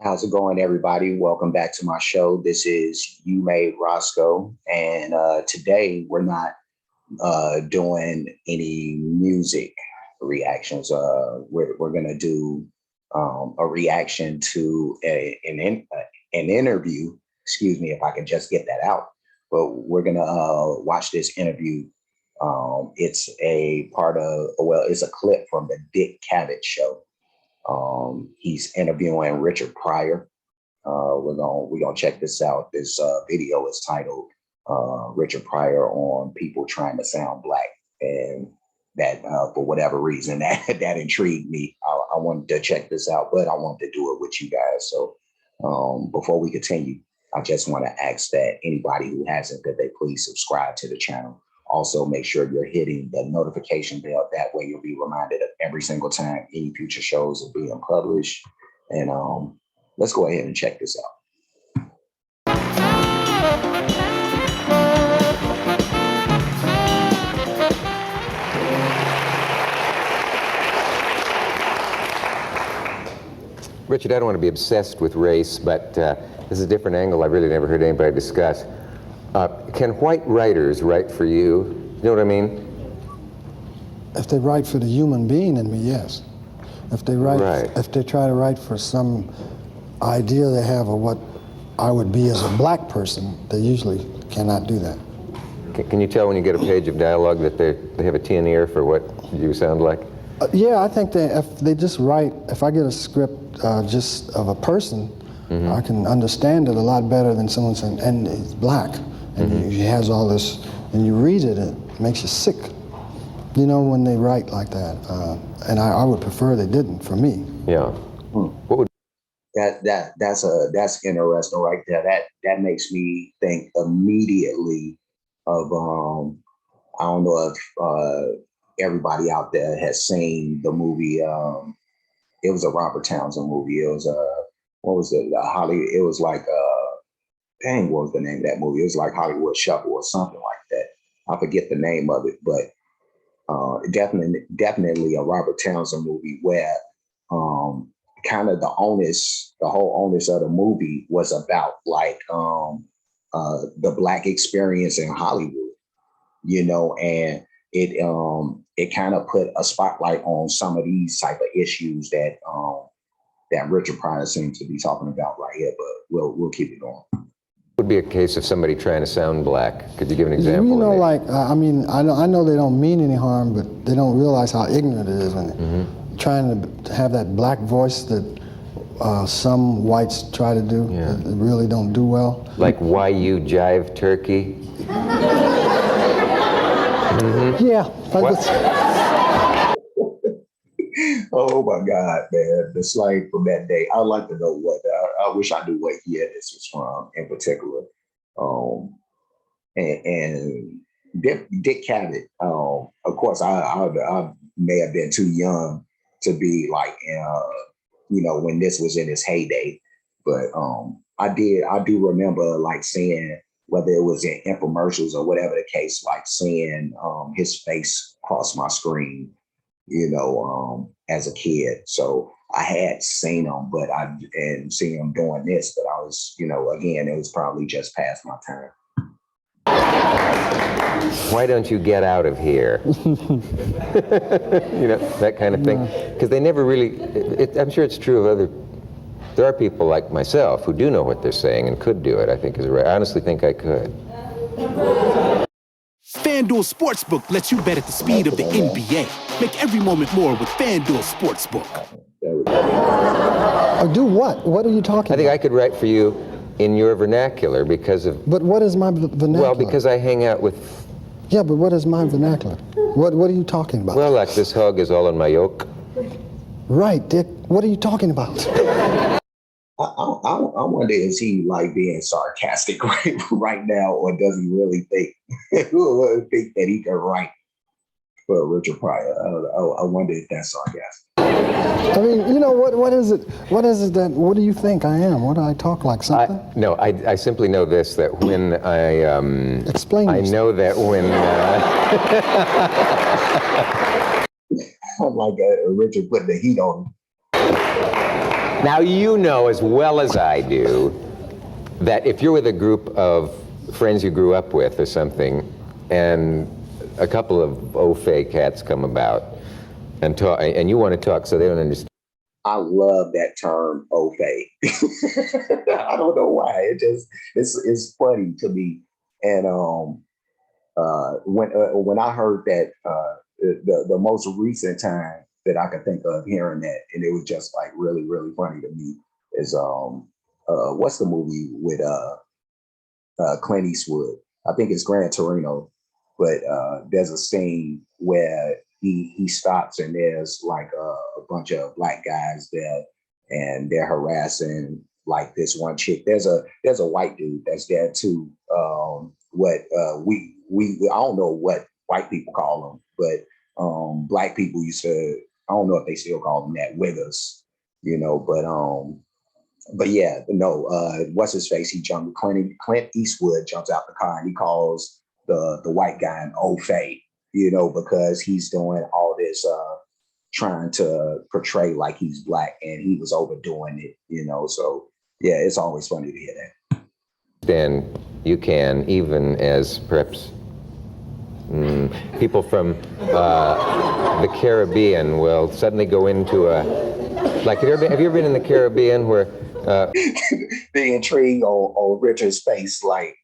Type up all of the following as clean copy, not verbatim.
How's it going, everybody? Welcome back to my show. This is You Made Roscoe, and today we're not doing any music reactions. We're gonna do a reaction to an interview. Excuse me, if I can just get that out. But we're gonna watch this interview. It's a part of it's a clip from the Dick Cavett Show. He's interviewing Richard Pryor. We're gonna check this out. This video is titled Richard Pryor on people trying to sound black, and that for whatever reason that intrigued me. I wanted to check this out, but I wanted to do it with you guys. So before we continue, I just want to ask that anybody who hasn't, that they please subscribe to the channel. Also, make sure you're hitting the notification bell. That way you'll be reminded of every single time any future shows are being published. And let's go ahead and check this out. Richard, I don't want to be obsessed with race, but this is a different angle I've really never heard anybody discuss. Can white writers write for you? You know what I mean? If they write for the human being in me, yes. If they write, Right. if they try to write for some idea they have of what I would be as a black person, they usually cannot do that. Can you tell when you get a page of dialogue that they have a tin ear for what you sound like? Yeah, I think if they just write, if I get a script just of a person, I can understand it a lot better than someone saying, and he's black, and he has all this, and you read it, it makes you sick. You know, when they write like that, and I would prefer they didn't, for me. Yeah. What would That's interesting right there. That makes me think immediately of I don't know if everybody out there has seen the movie. It was a Robert Townsend movie. It was what was it? Hollywood. It was like dang, what was the name of that movie? It was like Hollywood Shuffle or something like that. I forget the name of it, but definitely a Robert Townsend movie where kind of the whole onus of the movie was about like the black experience in Hollywood, you know, and it kind of put a spotlight on some of these type of issues that Richard Pryor seems to be talking about right here, but we'll keep it going. would be a case of somebody trying to sound black? Could you give an example? You know, like, I mean, I know they don't mean any harm, but they don't realize how ignorant it is when they're trying to have that black voice that some whites try to do, that really don't do well. Like, why you jive turkey? Yeah. Oh my God, man. The slang from that day. I'd like to know what, I wish I knew what year this was from in particular. And Dick Cavett, of course, I may have been too young to be like, you know, when this was in its heyday. But I do remember like seeing, whether it was in infomercials or whatever the case, like seeing his face cross my screen, you know, as a kid. So I had seen him, and seen him doing this, but I was, you know, again, it was probably just past my time. Why don't you get out of here? You know, that kind of thing. Because they never really, I'm sure it's true of other, there are people like myself who do know what they're saying and could do it, I think is right. I honestly think I could. FanDuel Sportsbook lets you bet at the speed of the NBA. Make every moment more with FanDuel Sportsbook. Or do what? What are you talking I think about? I could write for you in your vernacular because of... But what is my vernacular? Well, because I hang out with... Yeah, but what is my vernacular? What are you talking about? Well, like this hog is all in my yoke. Right, Dick. What are you talking about? I wonder, is he like being sarcastic right now, or does he really think that he can write for Richard Pryor? I wonder if that's sarcastic. I mean, you know, what is it? What is it that? What do you think I am? What do I talk like? Something? No, I simply know this, that when I explain. I know that when I'm like Richard putting the heat on him. Now, you know as well as I do that if you're with a group of friends you grew up with or something, and a couple of au-fait cats come about and talk, and you want to talk so they don't understand. I love that term au fait. I don't know why. It's funny to me. And when I heard that, the most recent time that I could think of hearing that, and it was just like really, really funny to me, is what's the movie with Clint Eastwood? I think it's Gran Torino, but there's a scene where he stops and there's like a bunch of black guys there, and they're harassing like this one chick. There's a white dude that's there too. I don't know what white people call them, but black people used to, I don't know if they still call them that, wiggers, but yeah, no, what's his face? Clint Eastwood jumps out the car and he calls the white guy an au fait, because he's doing all this trying to portray like he's black, and he was overdoing it, so yeah, it's always funny to hear that. Then you can, even as perhaps people from the Caribbean will suddenly go into like, have you ever been in the Caribbean where the intrigue on Richard's face, like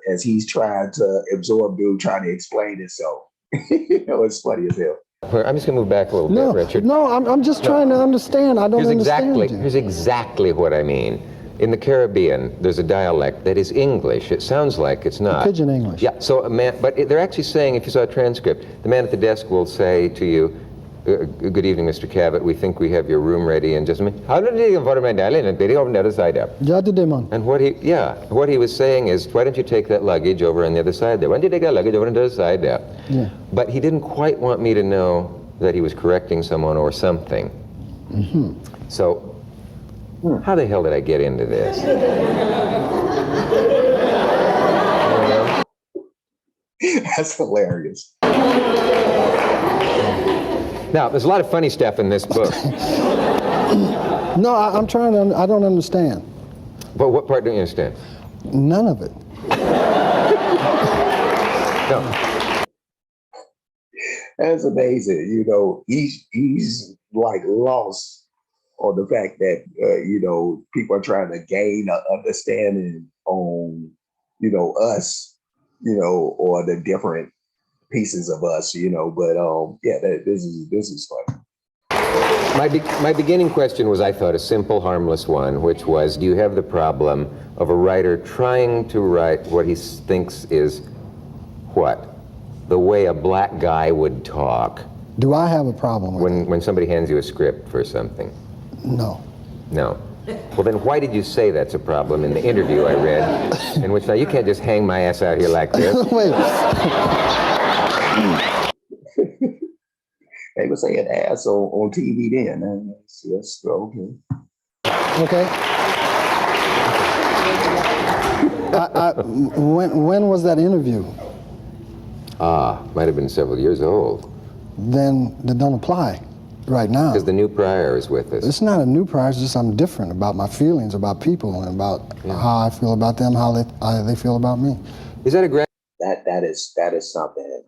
as he's trying to absorb dude, trying to explain himself. It's funny as hell. I'm just gonna move back a little bit, Richard. No, I'm just trying to understand. I don't understand you. Here's exactly what I mean. In the Caribbean, there's a dialect that is English. It sounds like it's not. Pidgin English. Yeah, so they're actually saying, if you saw a transcript, the man at the desk will say to you, good evening, Mr. Cavett, we think we have your room ready in just a minute. How did you for my darling? And on the other side up. And what he was saying is, why don't you take that luggage over on the other side there? Why don't you take that luggage over on the other side there? Yeah. But he didn't quite want me to know that he was correcting someone or something. Mm-hmm. So, how the hell did I get into this? That's hilarious. Now, there's a lot of funny stuff in this book. No, I'm trying to, I don't understand. But what part don't you understand? None of it. No. That's amazing. He's like lost on the fact that, people are trying to gain an understanding on, us, or the different pieces of us, but this is fun. My beginning question was, I thought, a simple, harmless one, which was, do you have the problem of a writer trying to write what he thinks is what? The way a black guy would talk. Do I have a problem with when somebody hands you a script for something? No. No. Well, then why did you say that's a problem in the interview I read, in which now you can't just hang my ass out here like this? Wait. They were saying ass on TV then. Yes, okay. Okay. When was that interview? Might have been several years old. Then that don't apply right now. Because the new Pryor is with us. It's not a new Pryor, it's just I'm different about my feelings about people and about how I feel about them, how they feel about me. Is that a great? That is something.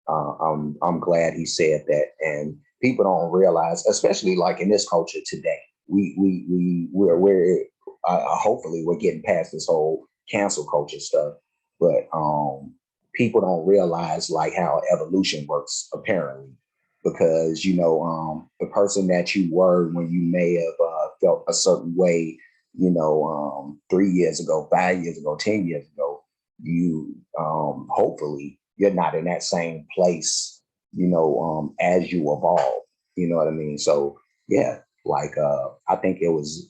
I'm glad he said that, and people don't realize, especially like in this culture today. We're hopefully we're getting past this whole cancel culture stuff, but people don't realize like how evolution works apparently, because the person that you were when you may have felt a certain way, 3 years ago, 5 years ago, 10 years ago, you hopefully you're not in that same place, as you evolve. You know what I mean? So yeah, like I think it was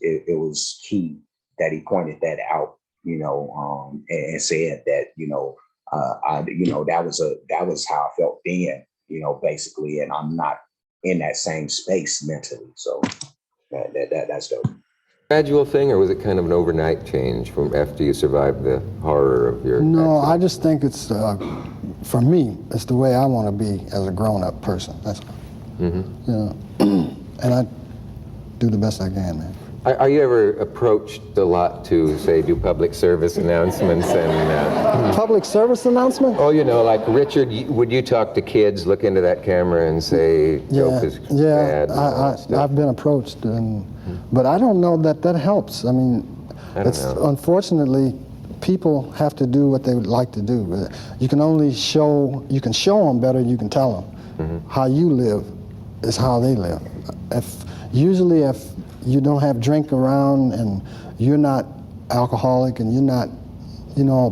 key that he pointed that out, and said that, that was how I felt then, basically, and I'm not in that same space mentally. So that's dope. Gradual thing, or was it kind of an overnight change from after you survived the horror of your No, accident? I just think it's, for me, it's the way I want to be as a grown-up person. That's, Mm-hmm. and do the best I can, man. Are you ever approached a lot to, say, do public service announcements and... Public service announcement? Oh, you know, like Richard, would you talk to kids, look into that camera and say, joke is bad? I've been approached, but I don't know that helps. I mean, unfortunately, people have to do what they would like to do. You can only show them better than you can tell them. How you live is how they live. Usually if you don't have drink around and you're not alcoholic and you're not,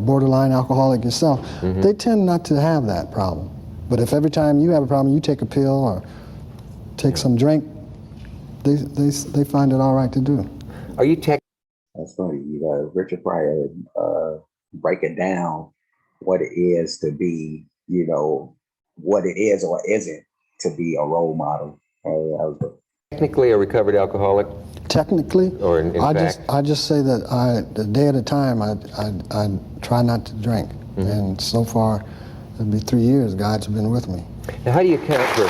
borderline alcoholic yourself, they tend not to have that problem. But if every time you have a problem, you take a pill or take some drink, they find it all right to do. Are you That's funny. Richard Pryor break it down what it is to be, what it is or isn't to be a role model. technically a recovered alcoholic? Technically, Or in fact? I just say that a day at a time, I try not to drink. And so far, it'll be 3 years, God's been with me. Now, how do you account for...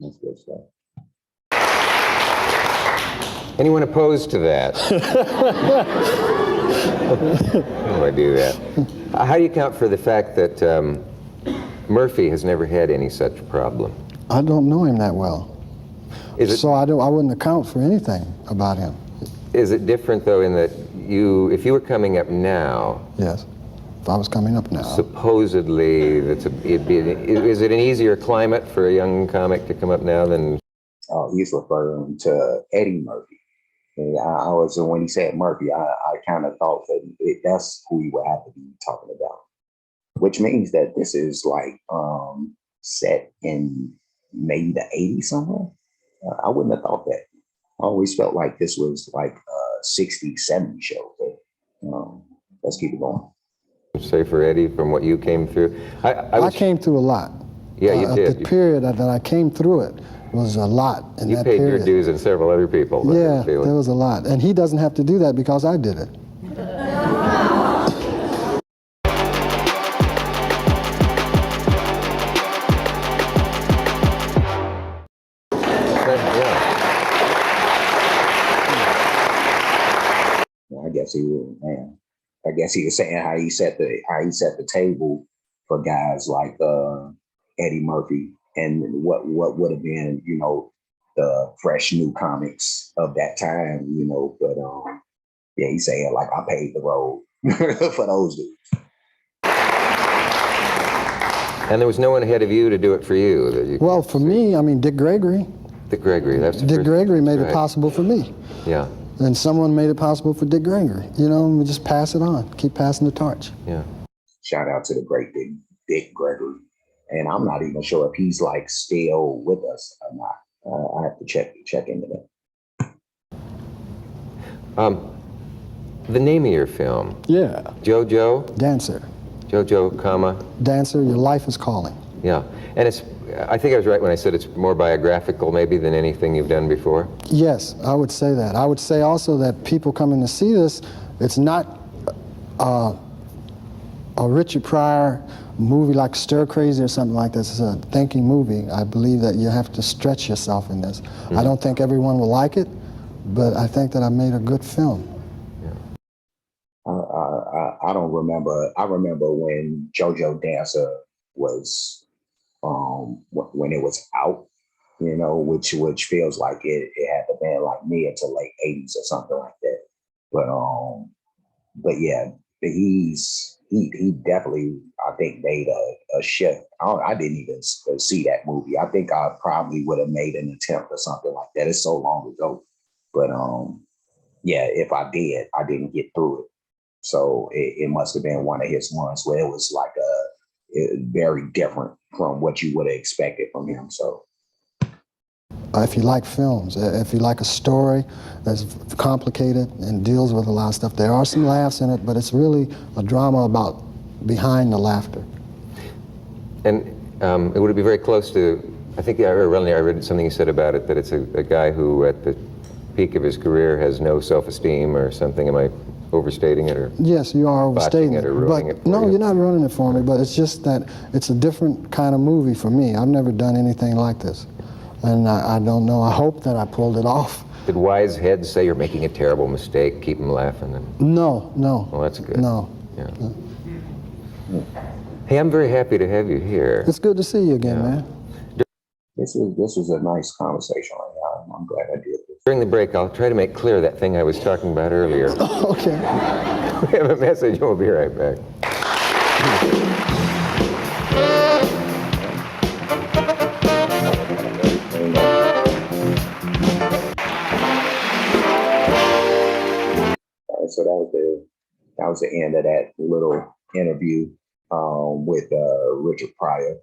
That's good stuff. Anyone opposed to that? How do I do that? How do you account for the fact that Murphy has never had any such problem? I don't know him that well. So I wouldn't account for anything about him. Is it different, though, in that if you were coming up now... Yes, if I was coming up now. Supposedly, is it an easier climate for a young comic to come up now than... He's referring to Eddie Murphy. And when he said Murphy, I kind of thought that that's who he would have to be talking about, which means that this is like set in maybe the 80s somewhere. I wouldn't have thought that. I always felt like this was like a 60s, 70s show. But, let's keep it going. Say for Eddie, from what you came through? I came through a lot. Yeah, you did. The period that I came through it was a lot in that period. You paid your dues and several other people. Yeah, there was a lot. And he doesn't have to do that because I did it. I guess he was saying how he set the table for guys like Eddie Murphy and what would have been, the fresh new comics of that time, but yeah, he's saying like I paved the road for those dudes. And there was no one ahead of you to do it for you? Well, for me, I mean, Dick Gregory. Dick Gregory, that's the Dick first, Gregory made right. it possible for me. Yeah. And someone made it possible for Dick Gregory. We just pass it on, keep passing the torch. Yeah. Shout out to the great Dick Gregory. And I'm not even sure if he's like still with us or not. I have to check into that. The name of your film. Yeah. JoJo? Dancer. JoJo, comma. Dancer, your life is calling. Yeah. And I think I was right when I said it's more biographical maybe than anything you've done before? Yes, I would say that. I would say also that people coming to see this, it's not a Richard Pryor movie like Stir Crazy or something like this. It's a thinking movie. I believe that you have to stretch yourself in this. I don't think everyone will like it, but I think that I made a good film. I don't remember. I remember when JoJo Dancer was, when it was out, which feels like it had to be like mid to late 80s or something like that. But yeah, he definitely, I think, made a shift. I didn't even see that movie. I think I probably would have made an attempt or something like that. It's so long ago. But yeah, if I did, I didn't get through it. So it must have been one of his ones where it was like very different from what you would have expected from him. So if you like films, if you like a story that's complicated and deals with a lot of stuff, there are some laughs in it, but it's really a drama about behind the laughter. And it would be very close to, I think I read something you said about it, that it's a guy who at the peak of his career has no self-esteem or something. Am I overstating it, or Yes, you are overstating it or ruining it for no, you? you're not ruining it for me, but it's just that it's a different kind of movie for me. I've never done anything like this. And I don't know, I hope that I pulled it off. Did wise heads say you're making a terrible mistake, keep them laughing? And... No. Well, that's good. No. Yeah. Hey, I'm very happy to have you here. It's good to see you again, man. This was a nice conversation. I'm glad I did this. During the break, I'll try to make clear that thing I was talking about earlier. Okay. We have a message, and we'll be right back. So that was the end of that little interview with Richard Pryor,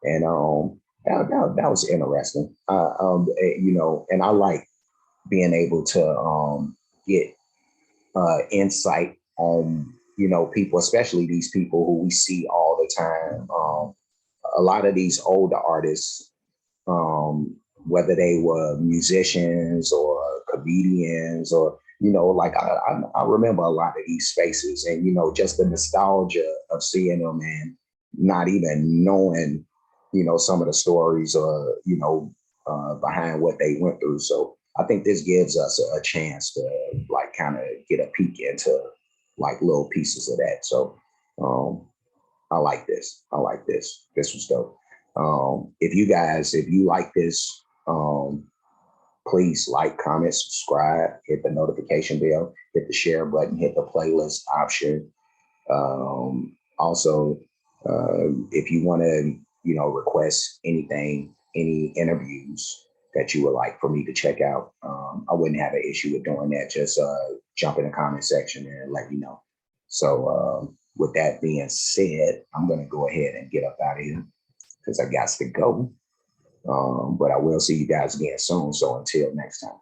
and that was interesting. You know, and I like being able to get insight on, you know, people, especially these people who we see all the time. A lot of these older artists, whether they were musicians or comedians, or, you know, like I remember a lot of these spaces, and, you know, just the nostalgia of seeing them and not even knowing, you know, some of the stories, or, you know, behind what they went through. So I think this gives us a chance to like kind of get a peek into like little pieces of that. So I like this. This was dope. If you like this, please like, comment, subscribe, hit the notification bell, hit the share button, hit the playlist option. Also, if you want to, you know, request anything, any interviews that you would like for me to check out, I wouldn't have an issue with doing that. Just jump in the comment section and let me know. So with that being said, I'm going to go ahead and get up out of here because I got to go. But I will see you guys again soon. So until next time.